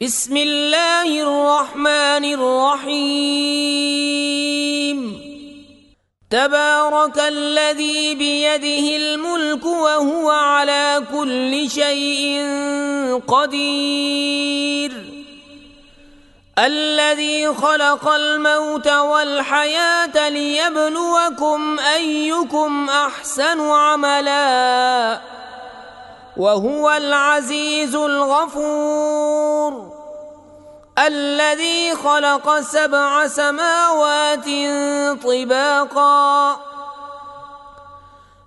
بسم الله الرحمن الرحيم. تبارك الذي بيده الملك وهو على كل شيء قدير، الذي خلق الموت والحياة ليبلوكم أيكم أحسن عملا وهو العزيز الغفور، الذي خلق 7 سماوات طباقا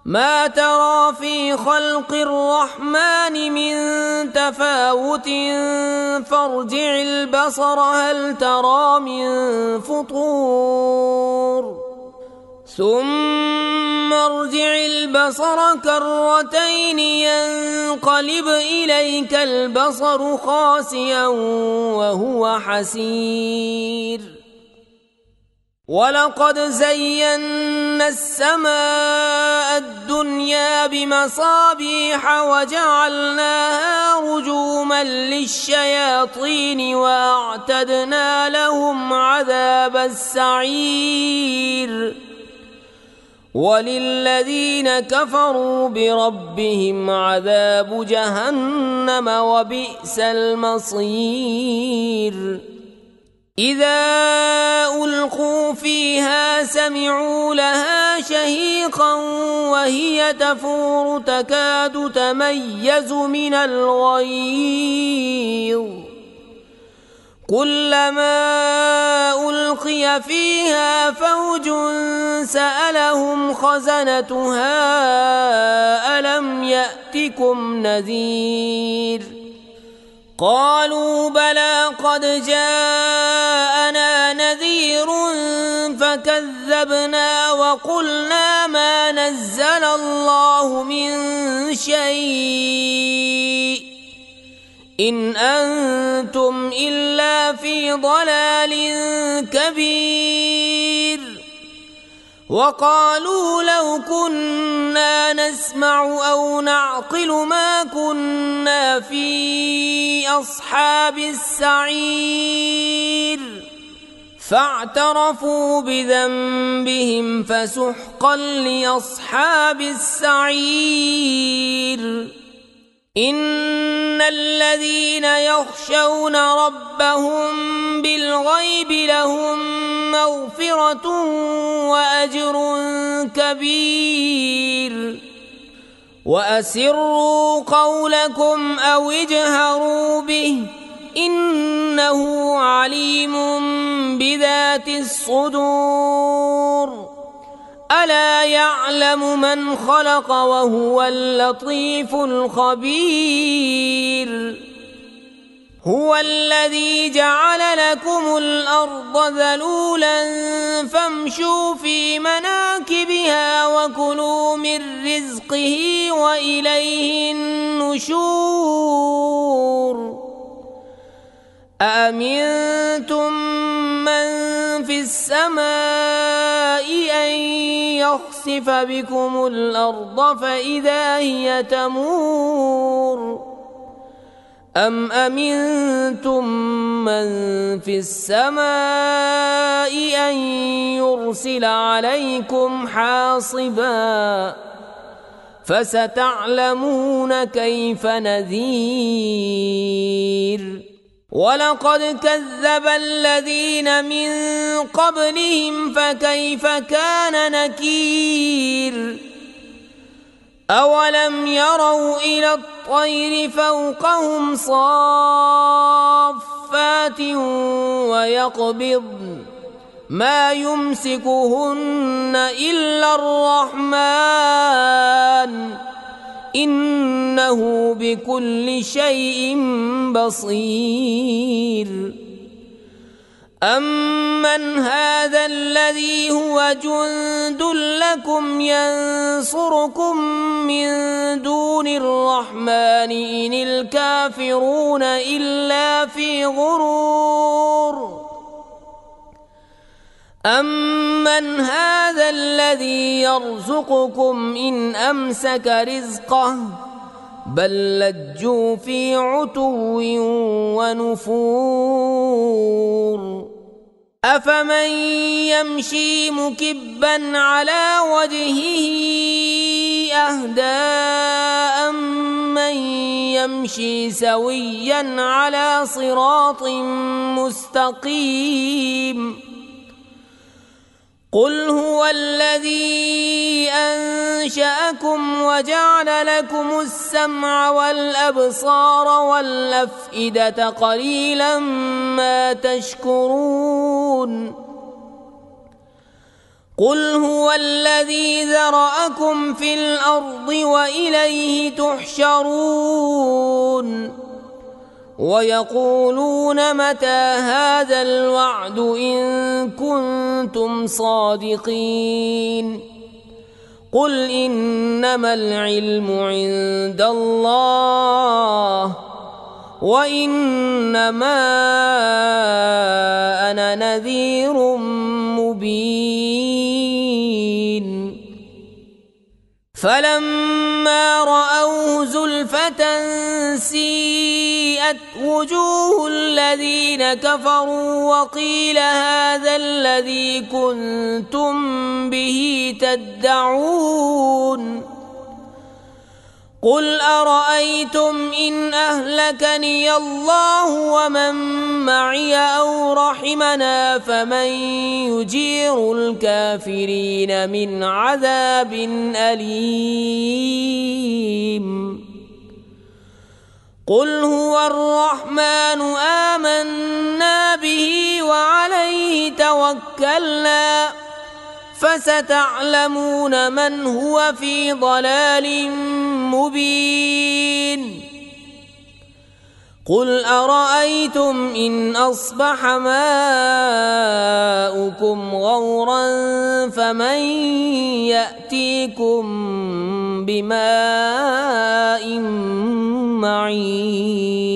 ما ترى في خلق الرحمن من تفاوت فارجع البصر هل ترى من فطور ثم ارجع البصر كرتين ينقلب إليك البصر خاسئا وهو حسير، ولقد زينا السماء الدنيا بمصابيح وجعلناها رجوما للشياطين وأعتدنا لهم عذاب السعير، وللذين كفروا بربهم عذاب جهنم وبئس المصير. إذا ألقوا فيها سمعوا لها شهيقا وهي تفور تكاد تميز من الغيظ، كلما ألقي فيها فوج سألهم خزنتها ألم يأتكم نذير، قالوا بلى قد جاءنا نذير فكذبنا وقلنا ما نزل الله من شيء إن أنتم إلا في ضلال كبير، وقالوا لو كنا نسمع أو نعقل ما كنا في أصحاب السعير، فاعترفوا بذنبهم فسحقا لأصحاب السعير. إن الذين يخشون ربهم بالغيب لهم مغفرة وأجر كبير، وأسروا قولكم أو اجهروا به إنه عليم بذات الصدور، ألا يعلم من خلق وهو اللطيف الخبير. هو الذي جعل لكم الأرض ذلولا فامشوا في مناكبها وكلوا من رزقه وإليه النشور. أأمنتم من في السماء أن يخسف بكم الأرض فإذا هي تمور، أم أمنتم من في السماء أن يرسل عليكم حاصبا فستعلمون كيف نذير. ولقد كذب الذين من قبلهم فكيف كان نكير. أولم يروا إلى الطير فوقهم صافات ويقبضن ما يمسكهن إلا الرحمن إنه بكل شيء بصير. أمن هذا الذي هو جند لكم ينصركم من دون الرحمن إن الكافرون إلا في غرور. أمن هذا الذي يرزقكم إن أمسك رزقه بل لجوا في عتو ونفور أفمن يمشي مكبا على وجهه أهدى أمن يمشي سويا على صراط مستقيم قل هو الذي أنشأكم وجعل لكم السمع والأبصار والأفئدة قليلا ما تشكرون قل هو الذي ذرأكم في الأرض وإليه تحشرون ويقولون متى هذا الوعد إن كنتم صادقين قل إنما العلم عند الله وإنما أنا نذير مبين فلما رأوه زلفة سيئت وجوه الذين كفروا وقيل هذا الذي كنتم به تدعون قل أرأيتم إن أهلكني الله ومن معي أو رحمنا فمن يجير الكافرين من عذاب أليم قل هو الرحمن آمنا به وعليه توكلنا فستعلمون من هو في ضلال مبين قل أرأيتم إن أصبح ماؤكم غورا فمن يأتيكم بماء معين